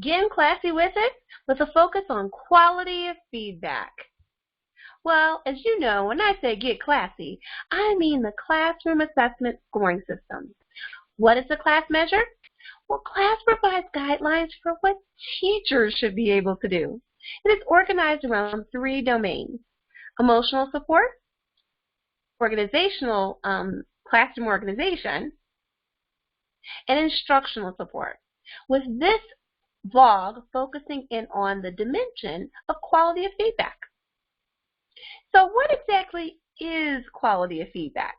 Getting classy with it with a focus on quality of feedback. Well, as you know, when I say get classy, I mean the classroom assessment scoring system. What is the class measure? Well, class provides guidelines for what teachers should be able to do. It is organized around 3 domains: emotional support, organizational classroom organization, and instructional support. With this vlog focusing in on the dimension of quality of feedback. So what exactly is quality of feedback?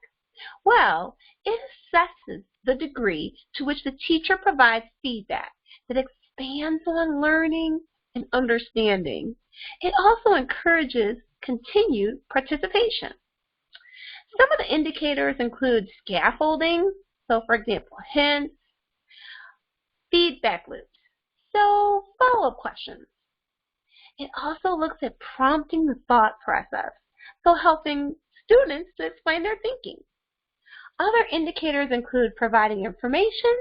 Well, it assesses the degree to which the teacher provides feedback that expands on learning and understanding. It also encourages continued participation. Some of the indicators include scaffolding, so for example, hints, feedback loops, so follow-up questions. It also looks at prompting the thought process, so helping students to explain their thinking. Other indicators include providing information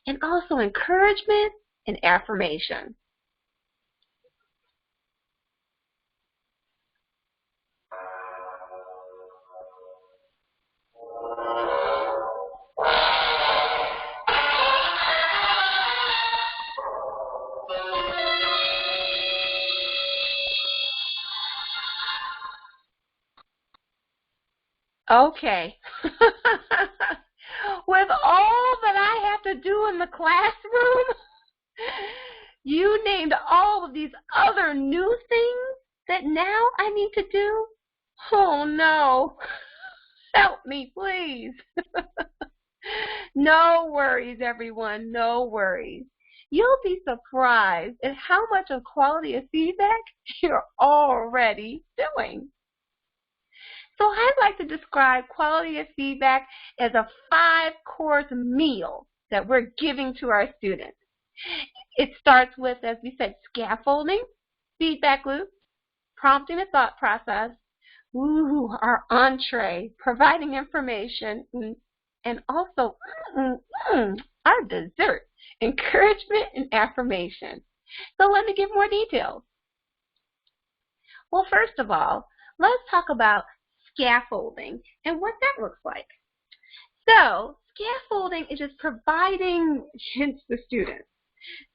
and also encouragement and affirmation. Okay. With all that I have to do in the classroom, you named all of these other new things that now I need to do? Oh no. Help me, please. No worries, everyone. No worries. You'll be surprised at how much of quality of feedback you're already doing. So I'd like to describe quality of feedback as a 5-course meal that we're giving to our students. It starts with, as we said, scaffolding, feedback loop, prompting a thought process, our entree, providing information, and also our dessert, encouragement and affirmation. So let me give more details. Well, first of all, let's talk about scaffolding and what that looks like. So scaffolding is just providing hints to students.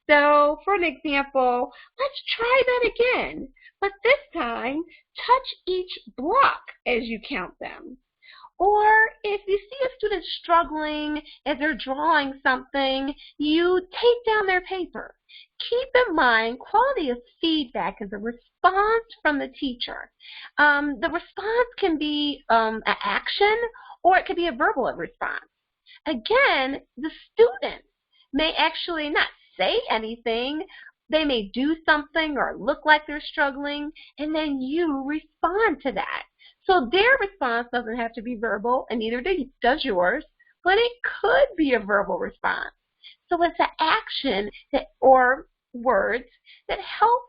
So for an example, let's try that again, but this time touch each block as you count them. Or if you see a student struggling as they're drawing something, you take down their paper. Keep in mind, quality of feedback is a response from the teacher. The response can be an action, or it could be a verbal response. Again, the student may actually not say anything. They may do something or look like they're struggling, and then you respond to that. So their response doesn't have to be verbal, and neither does yours, but it could be a verbal response. So it's an action or words that help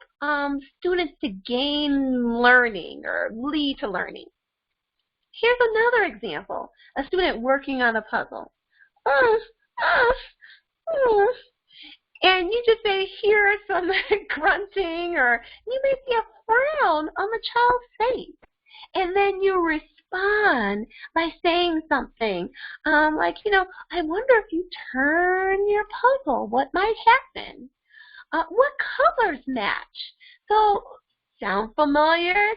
students to gain learning or lead to learning. Here's another example, a student working on a puzzle. And you just may hear some grunting, or you may see a frown on the child's face. And then you respond by saying something like, I wonder if you turn your puzzle, what might happen? What colors match? So, sound familiar?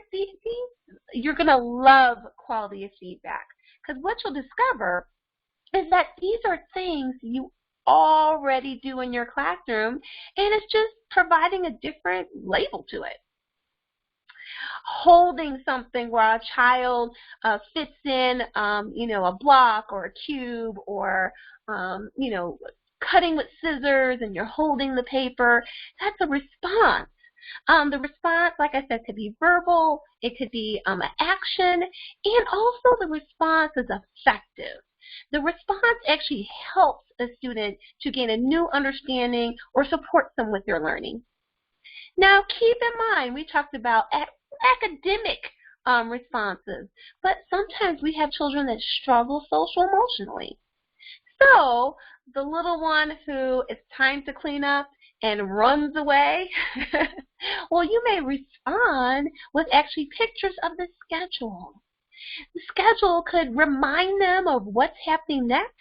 You're going to love quality of feedback, because what you'll discover is that these are things you already do in your classroom, and it's just providing a different label to it. Holding something where a child fits in, a block or a cube, or, cutting with scissors and you're holding the paper, that's a response. The response, like I said, could be verbal, it could be an action, and also the response is effective. The response actually helps a student to gain a new understanding or supports them with their learning. Now, keep in mind, we talked about academic responses, but sometimes we have children that struggle social-emotionally. So the little one who it's time to clean up, and runs away, well, you may respond with actually pictures of the schedule. The schedule could remind them of what's happening next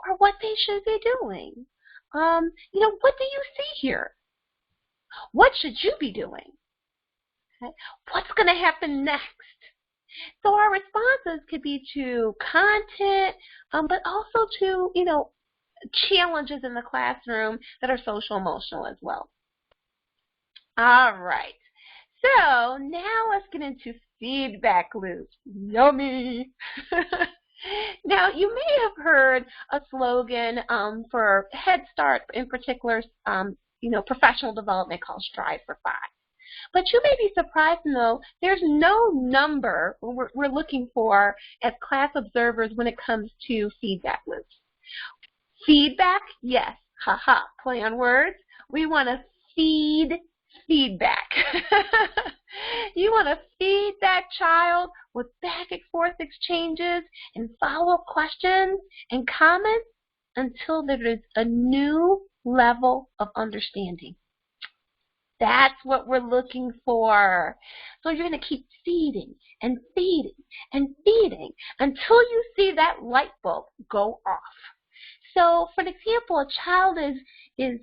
or what they should be doing. What do you see here? What should you be doing? Okay. What's going to happen next? So our responses could be to content, but also to, challenges in the classroom that are social emotional as well. All right. So now let's get into feedback loops. Yummy. Now, you may have heard a slogan for Head Start, in particular, professional development, called Strive for 5. But you may be surprised to know there's no number we're looking for as class observers when it comes to feedback loops. Feedback, yes, haha, play on words. We want to feed feedback. You want to feed that child with back and forth exchanges and follow-up questions and comments until there is a new level of understanding. That's what we're looking for. So you're going to keep feeding and feeding and feeding until you see that light bulb go off. So, for example, a child is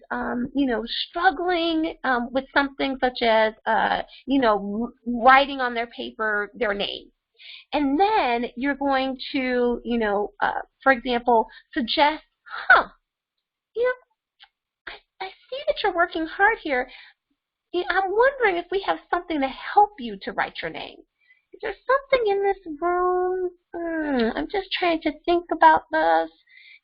struggling with something such as, writing on their paper their name. And then you're going to, for example, suggest, I see that you're working hard here. I'm wondering if we have something to help you to write your name. Is there something in this room? I'm just trying to think about this.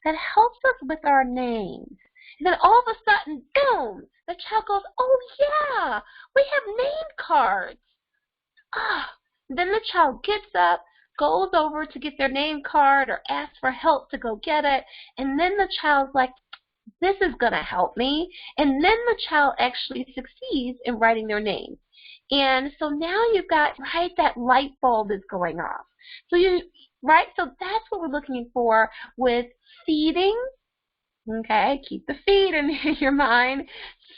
That helps us with our names. And then all of a sudden, boom, the child goes, oh yeah, we have name cards. Then the child gets up, goes over to get their name card or asks for help to go get it, and then the child's like, this is going to help me. And then the child actually succeeds in writing their name. And so now you've got, that light bulb is going off. So so that's what we're looking for with feeding. Okay, keep the feed in your mind.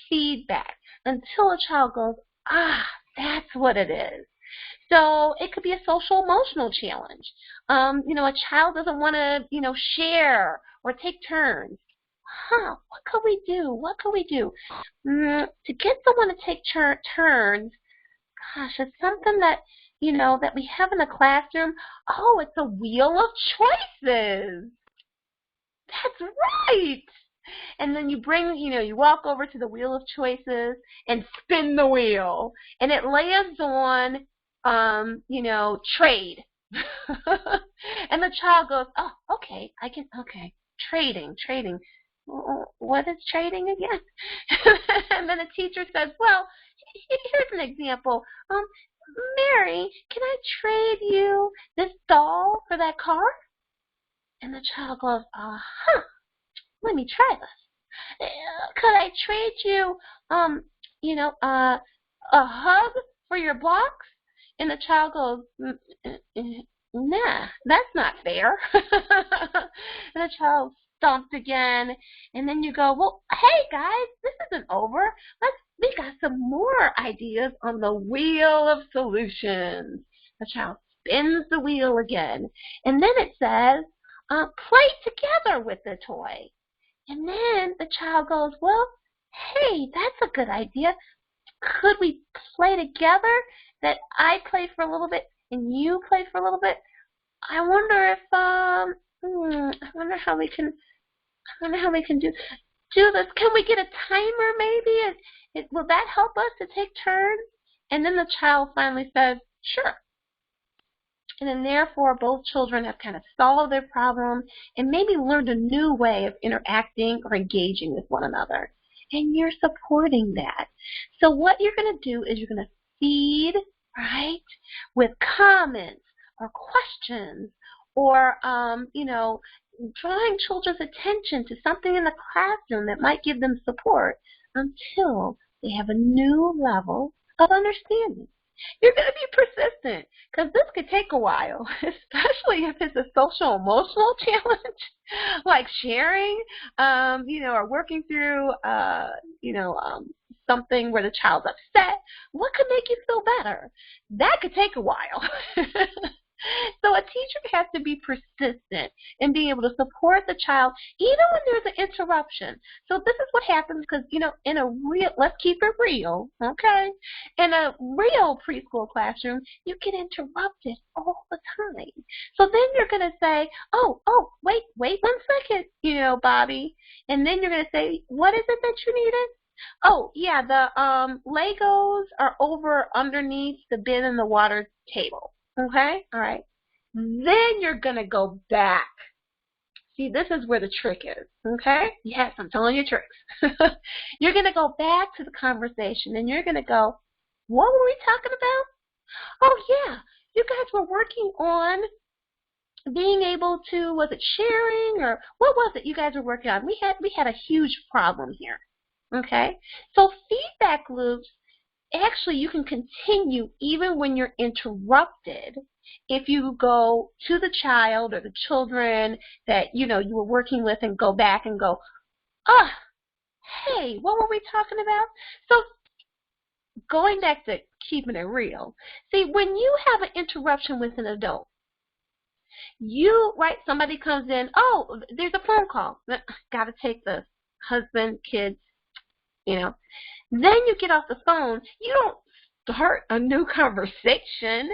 Feedback until a child goes, that's what it is. So it could be a social emotional challenge. A child doesn't want to, share or take turns. What could we do? What could we do? To get someone to take turns, gosh, it's something that, that we have in the classroom. Oh, it's a wheel of choices. That's right. And then you walk over to the wheel of choices and spin the wheel. And it lands on, trade. And the child goes, oh, okay, trading. What is trading again? And then the teacher says, well, here's an example. Mary, can I trade you this doll for that car? And the child goes, let me try this. Could I trade you, a hug for your blocks? And the child goes, nah, that's not fair. And the child stomped again. And then you go, well, hey guys, this isn't over. We got some more ideas on the wheel of solutions. The child spins the wheel again. And then it says, play together with the toy. And then the child goes, well, hey, that's a good idea. Could we play together? That I play for a little bit and you play for a little bit? I wonder if, I wonder how we can do this. Can we get a timer maybe? Will that help us to take turns? And then the child finally says, sure. And then therefore both children have kind of solved their problem and maybe learned a new way of interacting or engaging with one another. And you're supporting that. So what you're going to do is you're going to feed, with comments or questions or, drawing children's attention to something in the classroom that might give them support until they have a new level of understanding. You're going to be persistent because this could take a while, especially if it's a social emotional challenge, like sharing, or working through, something where the child's upset. What could make you feel better? That could take a while. So a teacher has to be persistent in being able to support the child even when there's an interruption. So this is what happens because, in a real, let's keep it real, okay? In a real preschool classroom, you get interrupted all the time. So then you're going to say, oh, wait 1 second, Bobby. And then you're going to say, what is it that you needed? Oh, yeah, the Legos are over underneath the bin in the water table. Okay? All right. Then you're going to go back. See, this is where the trick is. Okay? Yes, I'm telling you tricks. You're going to go back to the conversation and you're going to go, what were we talking about? Oh, yeah, you guys were working on being able to, was it sharing or what was it you guys were working on? We had a huge problem here. Okay? So feedback loops, actually, you can continue even when you're interrupted if you go to the child or the children that, you were working with and go back and go, hey, what were we talking about? So going back to keeping it real, see, when you have an interruption with an adult, somebody comes in, oh, there's a phone call. Got to take the husband, kids, Then you get off the phone. You don't start a new conversation.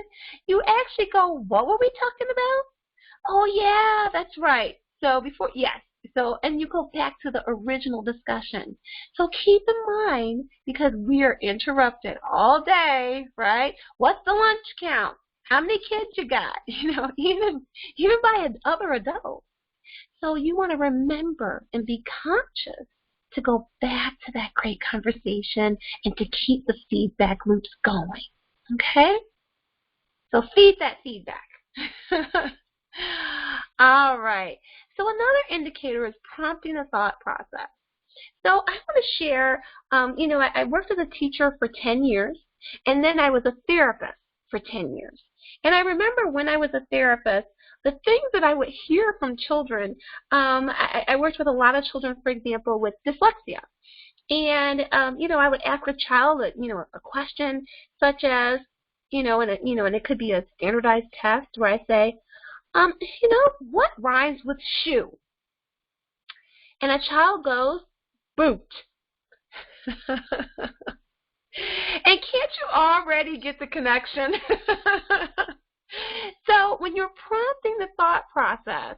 You actually go, what were we talking about? Oh, yeah, that's right. So and you go back to the original discussion. So keep in mind, because we are interrupted all day, right? What's the lunch count? How many kids you got? Even by other adults. So you want to remember and be conscious to go back to that great conversation and to keep the feedback loops going. Okay? So feed that feedback. All right. So another indicator is prompting the thought process. So I want to share, I worked as a teacher for 10 years, and then I was a therapist for 10 years. And I remember when I was a therapist, the things that I would hear from children, I worked with a lot of children, for example, with dyslexia. And, I would ask a child, a question such as, and it could be a standardized test where I say, what rhymes with shoe? And a child goes, boot. And can't you already get the connection? So when you're prompting the thought process,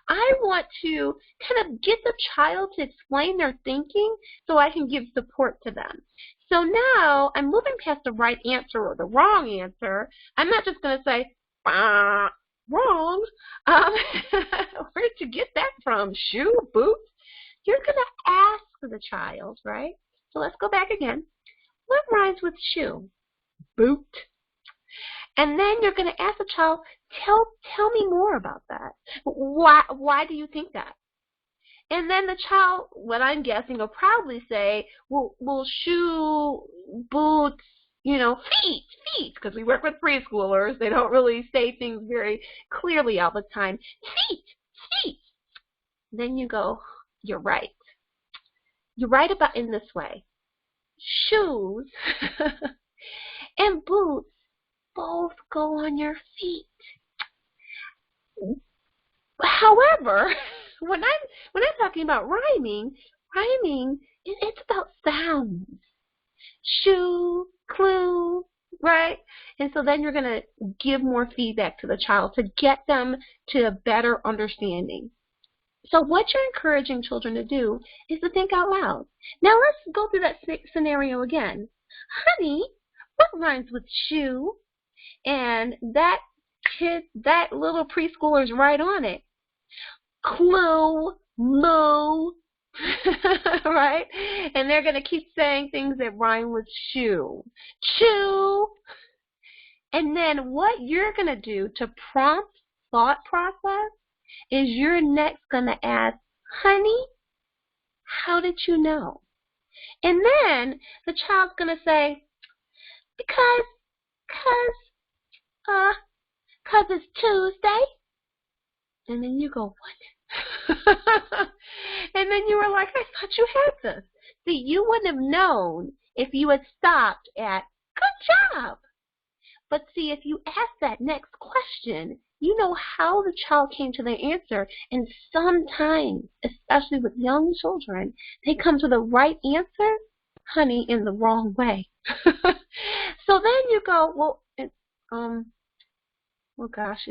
I want to kind of get the child to explain their thinking so I can give support to them. So now I'm moving past the right answer or the wrong answer. I'm not just going to say, bah, wrong. Where'd you get that from? Shoe, boot? You're going to ask the child, right? So let's go back again. What rhymes with shoe? Boot. And then you're going to ask the child, tell me more about that. Why do you think that? And then the child, what I'm guessing, will probably say, well, shoe, boots, feet, because we work with preschoolers. They don't really say things very clearly all the time. Feet. Then you go, you're right. You're right about in this way. Shoes and boots both go on your feet. However, when I'm talking about rhyming, it's about sounds. Shoe, clue, right? And so then you're going to give more feedback to the child to get them to a better understanding. So what you're encouraging children to do is to think out loud. Now let's go through that scenario again. Honey, what rhymes with shoe? And that little preschooler's right on it. Clue, moo, right? And they're going to keep saying things that rhyme with shoe. Chew. And then what you're going to do to prompt thought process is you're next going to ask, honey, how did you know? And then the child's going to say, because 'Cause, 'cause it's Tuesday. And then you go, what? And then you were like, I thought you had this. See, you wouldn't have known if you had stopped at, good job. But see, if you ask that next question, you know how the child came to the answer. And sometimes, especially with young children, they come to the right answer, honey, in the wrong way. So then you go, well, oh gosh,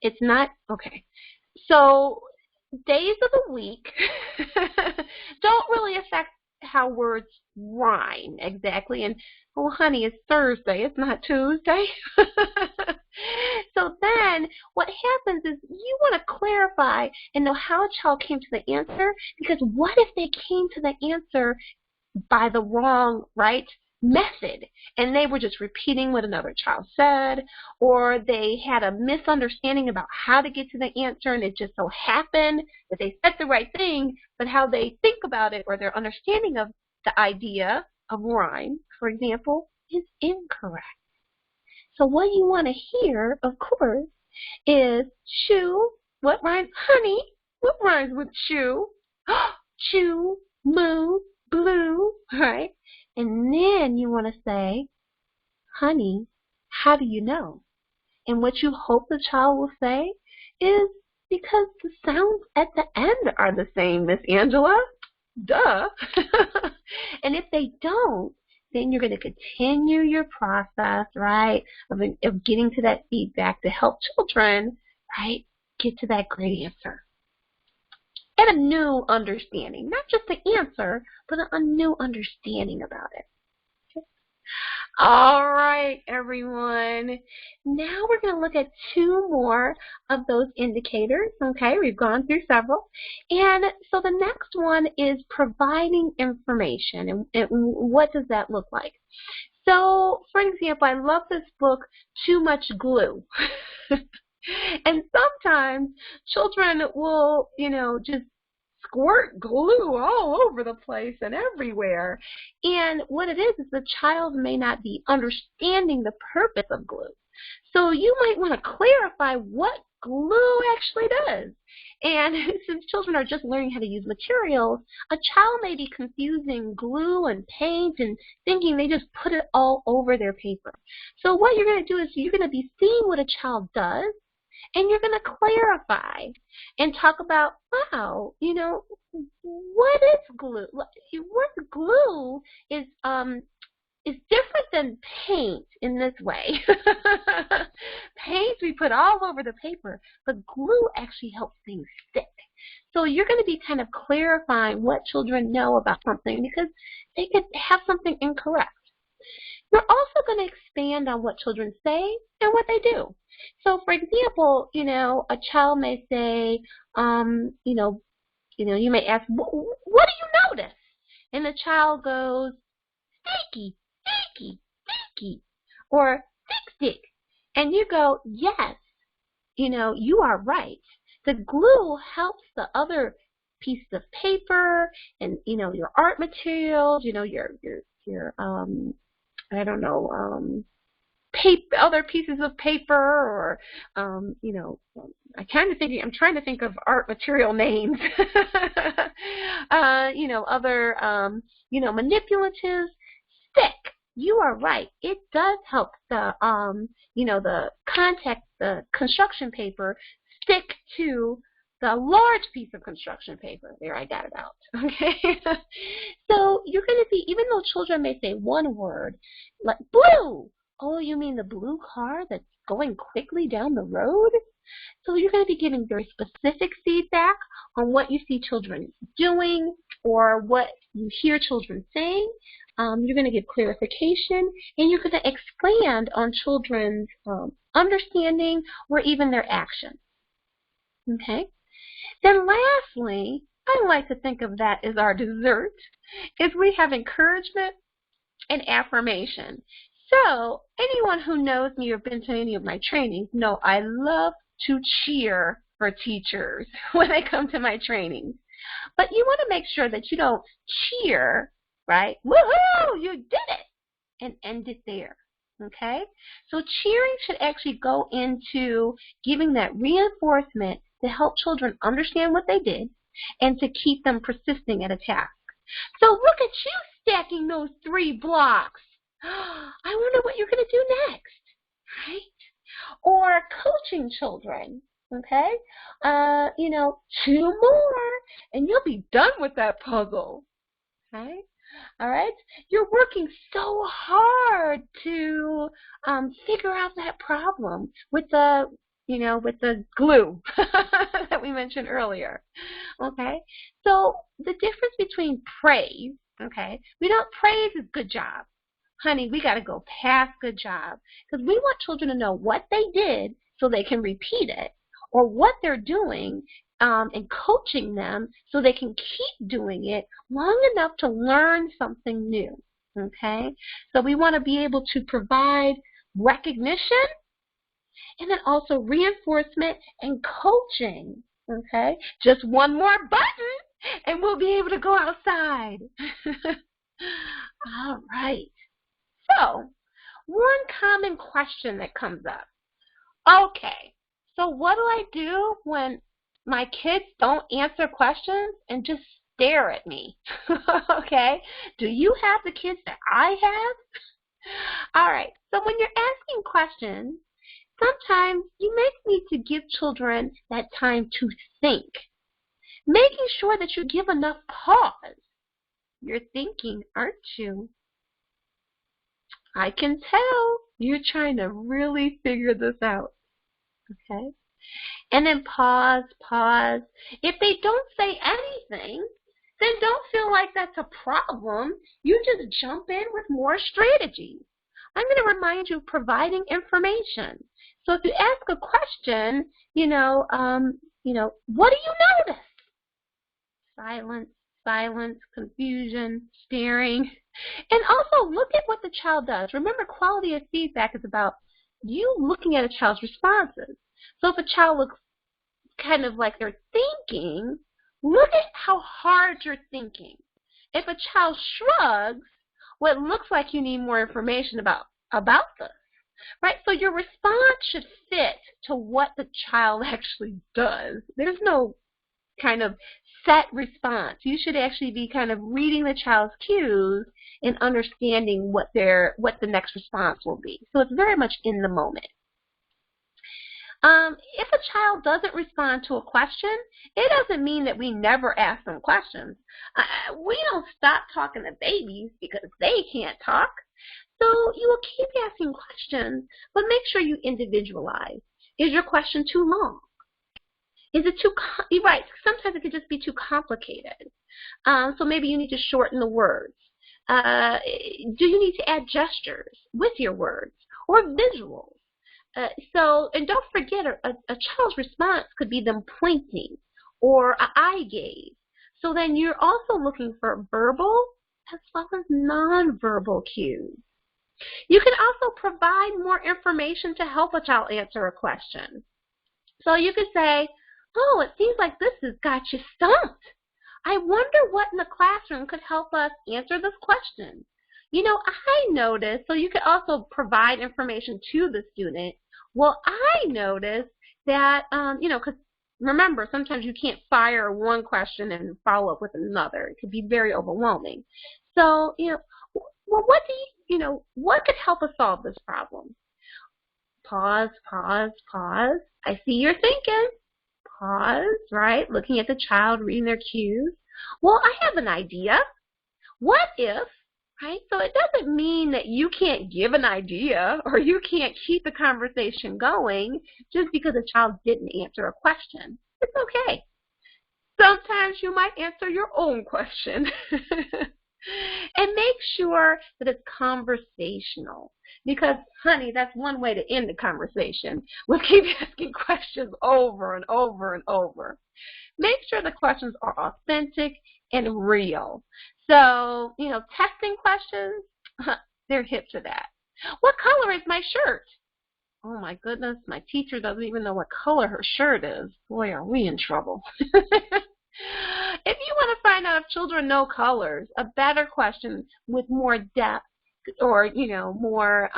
it's not, okay. So days of the week don't really affect how words rhyme exactly. And, oh, honey, it's Thursday. It's not Tuesday. So then what happens is you want to clarify and know how a child came to the answer, because what if they came to the answer by the wrong, right, method, and they were just repeating what another child said, or they had a misunderstanding about how to get to the answer, and it just so happened that they said the right thing, but how they think about it or their understanding of the idea of rhyme, for example, is incorrect. So what you want to hear, of course, is shoe. What rhymes? Honey, what rhymes with shoe? Chew, moo, blue, right? And then you want to say, honey, how do you know? And what you hope the child will say is, because the sounds at the end are the same, Miss Angela. Duh. And if they don't, then you're going to continue your process, right, of getting to that feedback to help children, right, get to that great answer. And a new understanding, not just the answer, but a new understanding about it. Okay. All right, everyone. Now we're going to look at two more of those indicators. Okay, we've gone through several. And so the next one is providing information. And what does that look like? So, for example, I love this book, Too Much Glue. And sometimes children will, just squirt glue all over the place and everywhere. And what it is the child may not be understanding the purpose of glue. So you might want to clarify what glue actually does. And since children are just learning how to use materials, a child may be confusing glue and paint and thinking they just put it all over their paper. So what you're going to do is you're going to be seeing what a child does, and you're going to clarify and talk about, wow, what is glue? What glue is different than paint in this way. Paint we put all over the paper, but glue actually helps things stick. So you're going to be kind of clarifying what children know about something, because they could have something incorrect. We're also going to expand on what children say and what they do. So, for example, a child may say, you may ask, what do you notice? And the child goes, sticky, sticky, sticky, or stick, stick. And you go, yes, you are right. The glue helps the other pieces of paper and, your art materials, your I don't know, other pieces of paper, or, I'm trying to think of art material names, other, manipulatives, stick. You are right. It does help the, the construction paper stick to the large piece of construction paper. There, I got it out. Okay. So you're going to be, even though children may say one word, like blue. Oh, you mean the blue car that's going quickly down the road? So you're going to be giving very specific feedback on what you see children doing or what you hear children saying. You're going to give clarification, and you're going to expand on children's understanding or even their actions. Okay? Then lastly, I like to think of that as our dessert, is we have encouragement and affirmation. So anyone who knows me or been to any of my trainings know I love to cheer for teachers when they come to my trainings. But you want to make sure that you don't cheer, right? Woohoo, you did it, and end it there. Okay? So cheering should actually go into giving that reinforcement to help children understand what they did and to keep them persisting at a task. So look at you stacking those 3 blocks. I wonder what you're going to do next, right? Or coaching children, okay? 2 more, and you'll be done with that puzzle, okay? All right? You're working so hard to figure out that problem with the, with the glue that we mentioned earlier, okay? So the difference between praise, okay? We don't praise is good job. Honey, we got to go past good job because we want children to know what they did so they can repeat it, or what they're doing and coaching them so they can keep doing it long enough to learn something new, okay? So we want to be able to provide recognition and then also reinforcement and coaching, okay? Just one more button and we'll be able to go outside. All right. So, one common question that comes up. Okay, so what do I do when my kids don't answer questions and just stare at me? Okay, do you have the kids that I have? All right, so when you're asking questions, sometimes you may need to give children that time to think, making sure that you give enough pause. You're thinking, aren't you? I can tell you're trying to really figure this out, okay? And then pause. If they don't say anything, then don't feel like that's a problem. You just jump in with more strategies. I'm going to remind you of providing information. So if you ask a question, what do you notice? Silence, confusion, staring. And also look at what the child does. Remember, quality of feedback is about you looking at a child's responses. So if a child looks kind of like they're thinking, look at how hard you're thinking. If a child shrugs, well, it looks like you need more information about this, right? So your response should fit to what the child actually does. There's no kind of set response. You should actually be kind of reading the child's cues and understanding what the next response will be. So it's very much in the moment. If a child doesn't respond to a question, it doesn't mean that we never ask them questions. We don't stop talking to babies because they can't talk. So you will keep asking questions, but make sure you individualize. Is your question too long? Is it too, right, sometimes it could just be too complicated. So maybe you need to shorten the words. Do you need to add gestures with your words or visuals? And don't forget, a child's response could be them pointing or an eye gaze. So then you're also looking for verbal as well as nonverbal cues. You can also provide more information to help a child answer a question. So you could say, oh, it seems like this has got you stumped. I wonder what in the classroom could help us answer this question. I noticed, so you could also provide information to the student. Well, I noticed that, because remember, sometimes you can't fire one question and follow up with another. It could be very overwhelming. So, well, what could help us solve this problem? Pause. I see you're thinking. Pause, right? Looking at the child, reading their cues. Well, I have an idea. What if, right? So it doesn't mean that you can't give an idea or you can't keep the conversation going just because a child didn't answer a question. It's okay. Sometimes you might answer your own question. And make sure that it's conversational. Because, honey, that's one way to end the conversation. We'll keep asking questions over and over and over. Make sure the questions are authentic and real. So, testing questions, they're hip to that. What color is my shirt? Oh, my goodness, my teacher doesn't even know what color her shirt is. Boy, are we in trouble. If you want to find out if children know colors, a better question with more depth or more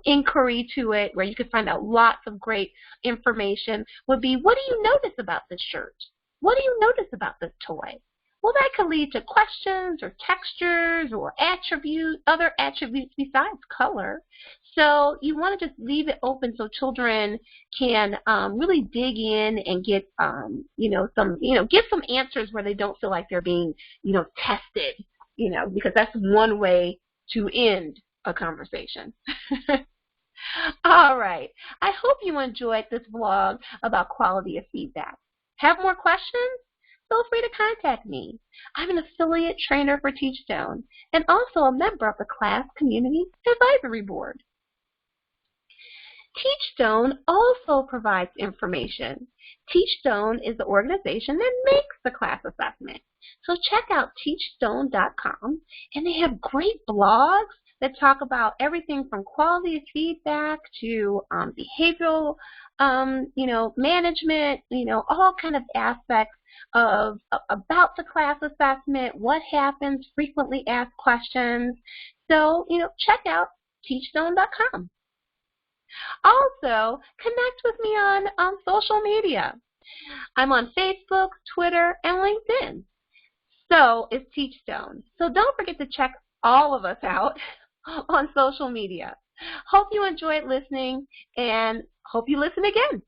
inquiry to it, where you could find out lots of great information, would be, what do you notice about this shirt? What do you notice about this toy? Well, that could lead to questions or textures or other attributes besides color. So you want to just leave it open so children can really dig in and get give some answers where they don't feel like they're being tested, because that's one way to end a conversation. All right. I hope you enjoyed this vlog about quality of feedback. Have more questions? Feel free to contact me. I'm an affiliate trainer for Teachstone and also a member of the Class Community Advisory Board. Teachstone also provides information. Teachstone is the organization that makes the class assessment. So check out teachstone.com, and they have great blogs that talk about everything from quality of feedback to behavioral, management, all kind of aspects about the class assessment, what happens, frequently asked questions. So, check out teachstone.com. Also, connect with me on social media. I'm on Facebook, Twitter, and LinkedIn. So is Teachstone. So don't forget to check all of us out on social media. Hope you enjoyed listening, and hope you listen again.